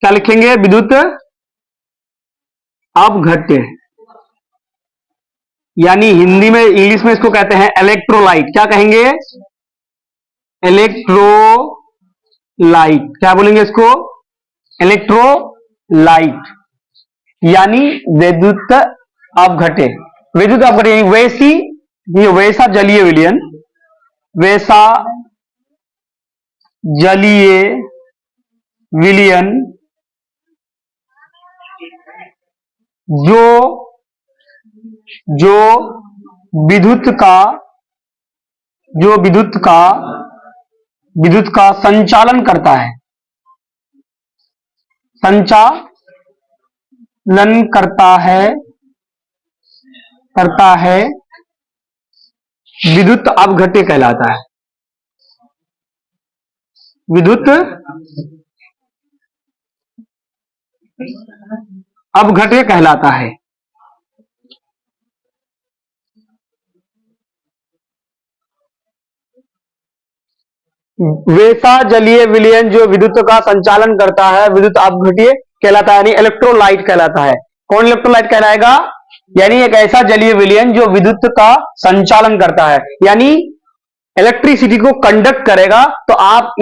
क्या लिखेंगे? विद्युत अपघट्य, यानी हिंदी में, इंग्लिश में इसको कहते हैं इलेक्ट्रोलाइट। क्या कहेंगे? इलेक्ट्रोलाइट। क्या बोलेंगे इसको? इलेक्ट्रोलाइट, यानी विद्युत अपघट्य। विद्युत अपघट्य यानी वैसा जलीय विलयन, वैसा जलीय विलयन जो विद्युत का संचालन करता है, विद्युत अपघट्य कहलाता है। विद्युत अपघट्य कहलाता है। वैसा जलीय विलयन जो विद्युत का संचालन करता है, विद्युत अपघट्य कहलाता है, यानी इलेक्ट्रोलाइट कहलाता है। कौन इलेक्ट्रोलाइट कहलाएगा? यानी एक ऐसा जलीय विलयन जो विद्युत का संचालन करता है, यानी इलेक्ट्रिसिटी को कंडक्ट करेगा। तो आप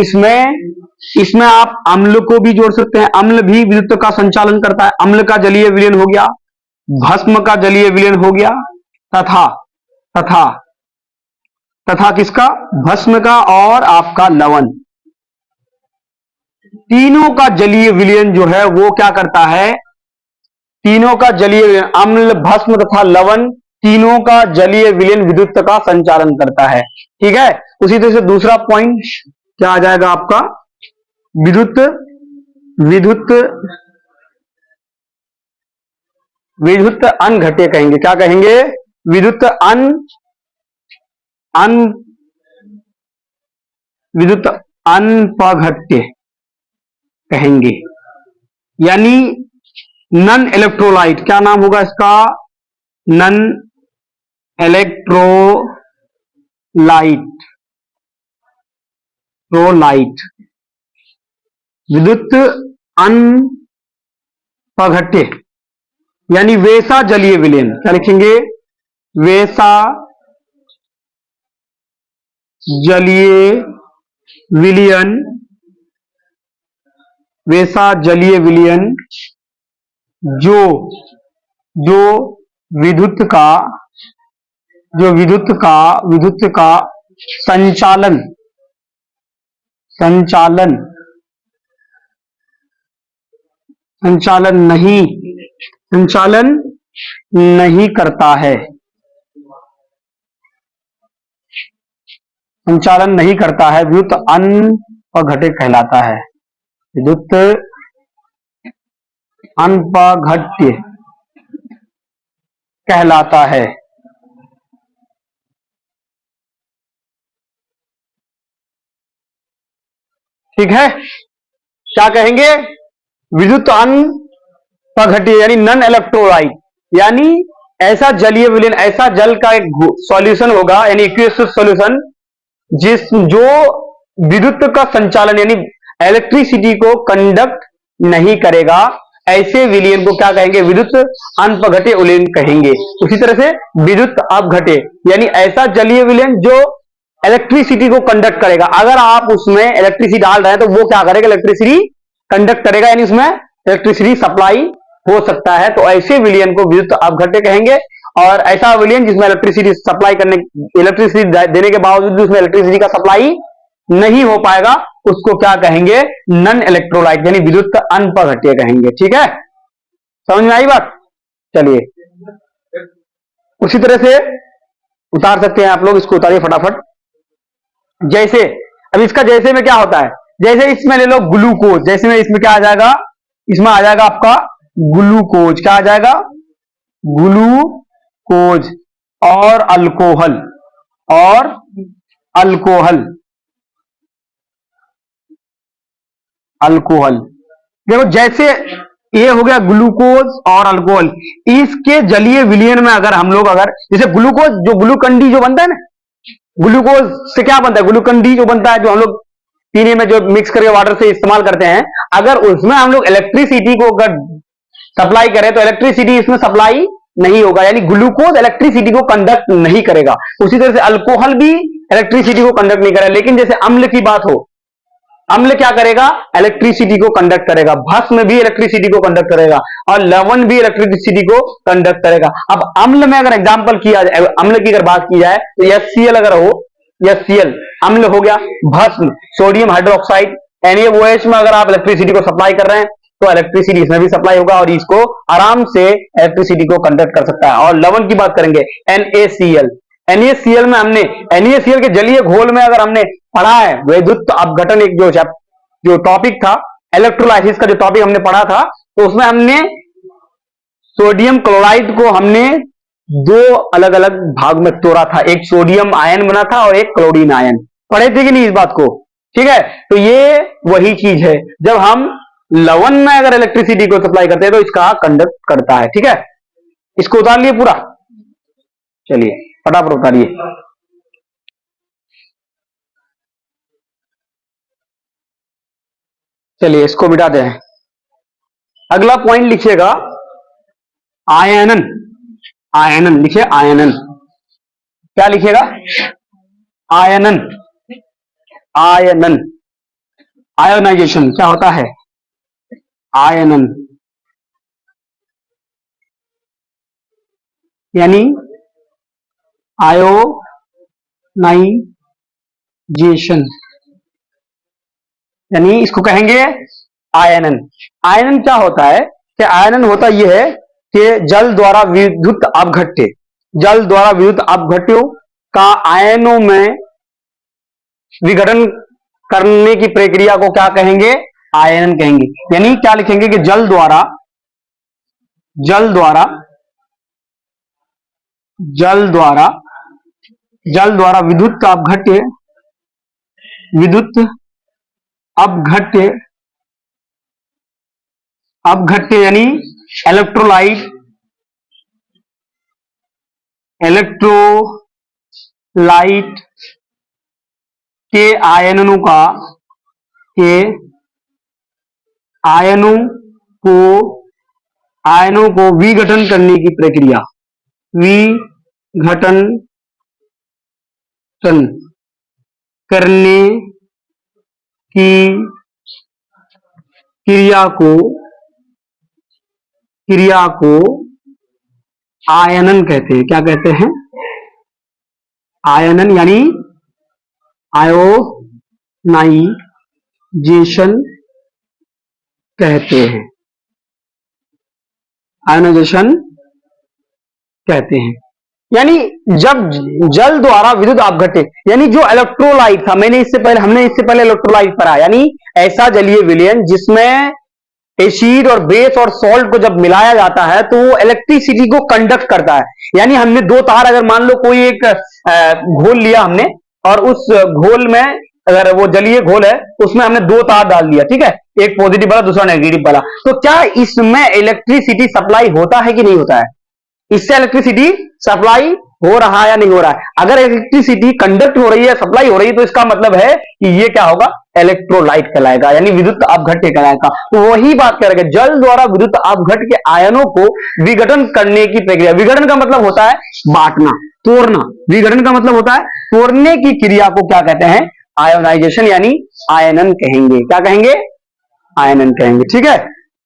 इसमें आप अम्ल को भी जोड़ सकते हैं। अम्ल भी विद्युत का संचालन करता है। अम्ल का जलीय विलयन हो गया, भस्म का जलीय विलयन हो गया, तथा किसका? भस्म का और आपका लवण। तीनों का जलीय विलयन जो है वो क्या करता है? तीनों का जलीय विलयन, अम्ल, भस्म तथा लवण, तीनों का जलीय विलयन विद्युत का संचालन करता है। ठीक है। उसी तरह से दूसरा पॉइंट क्या आ जाएगा आपका? विद्युत अनघट्य कहेंगे। क्या कहेंगे? विद्युत अनपघट्य कहेंगे, यानी नन इलेक्ट्रोलाइट। क्या नाम होगा इसका? नन इलेक्ट्रोलाइट, विद्युत अनपघट्य, यानी वैसा जलीय विलयन। क्या लिखेंगे? वैसा जलीय विलयन, वैसा जलीय विलयन जो विद्युत का संचालन नहीं करता है, विद्युत अनपघट्य कहलाता है। विद्युत अनपघट्य कहलाता है। ठीक है। क्या कहेंगे? विद्युत अनपघट्य यानी नन इलेक्ट्रोलाइट, यानी ऐसा जलीय विलयन, ऐसा जल का एक सॉल्यूशन होगा, यानी एक्वियस सॉल्यूशन, जो विद्युत का संचालन यानी इलेक्ट्रिसिटी को कंडक्ट नहीं करेगा। ऐसे विलयन को क्या कहेंगे? विद्युत अनपघट्य विलयन कहेंगे। उसी तरह से विद्युत अपघट्य यानी ऐसा जलीय विलयन जो इलेक्ट्रिसिटी को कंडक्ट करेगा। अगर आप उसमें इलेक्ट्रिसिटी डाल रहे हैं तो वो क्या करेगा? इलेक्ट्रिसिटी कंडक्ट करेगा, यानी उसमें इलेक्ट्रिसिटी सप्लाई हो सकता है। तो ऐसे विलयन को विद्युत अपघट्य कहेंगे। और ऐसा विलयन जिसमें इलेक्ट्रिसिटी देने के बावजूद उसमें इलेक्ट्रिसिटी का सप्लाई नहीं हो पाएगा, उसको क्या कहेंगे? नन इलेक्ट्रोलाइट यानी विद्युत अनपघट्य कहेंगे। ठीक है, समझ में आई बात? चलिए उसी तरह से उतार सकते हैं आप लोग, इसको उतारिए फटाफट। जैसे अब इसका जैसे में क्या होता है? जैसे इसमें ले लो ग्लूकोज, जैसे में इसमें क्या आ जाएगा? इसमें आ जाएगा आपका ग्लूकोज। क्या आ जाएगा? ग्लूकोज और अल्कोहल। देखो जैसे ये हो गया ग्लूकोज और अल्कोहल, इसके जलीय विलयन में अगर हम लोग जैसे ग्लूकोज, जो ग्लूकन डी जो बनता है ना, ग्लूकोज से क्या बनता है? ग्लूकन डी जो बनता है, जो हम लोग पीने में जो मिक्स करके वाटर से इस्तेमाल करते हैं, अगर उसमें हम लोग इलेक्ट्रिसिटी को अगर सप्लाई करें तो इलेक्ट्रिसिटी इसमें सप्लाई नहीं होगा, यानी ग्लूकोज इलेक्ट्रिसिटी को कंडक्ट नहीं करेगा। उसी तरह से अल्कोहल भी इलेक्ट्रिसिटी को कंडक्ट नहीं करेगा। लेकिन जैसे अम्ल की बात हो, अम्ल क्या करेगा, इलेक्ट्रिसिटी को कंडक्ट करेगा। भस्म भी इलेक्ट्रिसिटी को कंडक्ट करेगा और लवण भी इलेक्ट्रिसिटी को कंडक्ट करेगा। अब अम्ल में अगर एग्जांपल किया जाए, अम्ल की अगर बात की जाए तो HCl अगर हो, HCl अम्ल हो गया। भस्म सोडियम हाइड्रोक्साइड NaOH में अगर आप इलेक्ट्रिसिटी को सप्लाई कर रहे हैं तो इलेक्ट्रिसिटी इसमें भी सप्लाई होगा और इसको आराम से इलेक्ट्रिसिटी को कंडक्ट कर सकता है। और लवण की बात करेंगे NaCl, NaCl में हमने NaCl के जलीय घोल में अगर हमने पढ़ा है विद्युत अपघटन, एक जो टॉपिक था इलेक्ट्रोलाइसिस का, जो टॉपिक हमने पढ़ा था, तो उसमें हमने सोडियम क्लोराइड को हमने दो अलग अलग भाग में तोड़ा था। एक सोडियम आयन बना था और एक क्लोरीन आयन। पढ़े थे कि नहीं इस बात को? ठीक है, तो ये वही चीज है। जब हम लवण में अगर इलेक्ट्रिसिटी को सप्लाई करते हैं तो इसका कंडक्ट करता है। ठीक है, इसको उतार लिए पूरा, चलिए फटाफट उतारिए। चलिए इसको मिटा दें। अगला पॉइंट लिखिएगा आयनन। आयनन लिखिए, आयनन क्या लिखिएगा? आयनन। आयनन आयोनाइजेशन क्या होता है? आयनन यानी आयोनाइजेशन, यानी इसको कहेंगे आयनन। आयनन क्या होता है कि आयनन होता यह है कि जल द्वारा विद्युत अपघट्य, जल द्वारा विद्युत अपघट्यों का आयनों में विघटन करने की प्रक्रिया को क्या कहेंगे? आयनन कहेंगे। यानी क्या लिखेंगे कि जल द्वारा विद्युत अपघट्य यानी इलेक्ट्रोलाइट के आयनों को विघटन करने की प्रक्रिया, विघटन करने की क्रिया को आयनन कहते हैं। क्या कहते हैं? आयनन यानी आयोनाइजेशन कहते हैं। आयोनाइजेशन कहते हैं यानी जब जल द्वारा विद्युत अपघट्य, यानी जो इलेक्ट्रोलाइट था, हमने इससे पहले इलेक्ट्रोलाइट पढ़ा, यानी ऐसा जलीय विलयन जिसमें एसिड और बेस और सॉल्ट को जब मिलाया जाता है तो वो इलेक्ट्रिसिटी को कंडक्ट करता है। यानी हमने दो तार, अगर मान लो कोई एक घोल लिया हमने और उस घोल में अगर वो जलीय घोल है उसमें हमने दो तार डाल दिया, ठीक है, एक पॉजिटिव वाला दूसरा नेगेटिव वाला, तो क्या इसमें इलेक्ट्रिसिटी सप्लाई होता है कि नहीं होता है? इससे इलेक्ट्रिसिटी सप्लाई हो रहा है या नहीं हो रहा है? अगर इलेक्ट्रिसिटी कंडक्ट हो रही है, सप्लाई हो रही है, तो इसका मतलब है कि ये क्या होगा? इलेक्ट्रोलाइट कहलाएगा, यानी विद्युत अपघट्य कहलाएगा। तो वही बात करेंगे, जल द्वारा विद्युत अपघट्य के आयनों को विघटन करने की प्रक्रिया। विघटन का मतलब होता है बांटना, तोड़ना। विघटन का मतलब होता है तोड़ने की क्रिया को क्या कहते हैं? आयोनाइजेशन यानी आयनन कहेंगे। क्या कहेंगे? आयनन कहेंगे। ठीक है,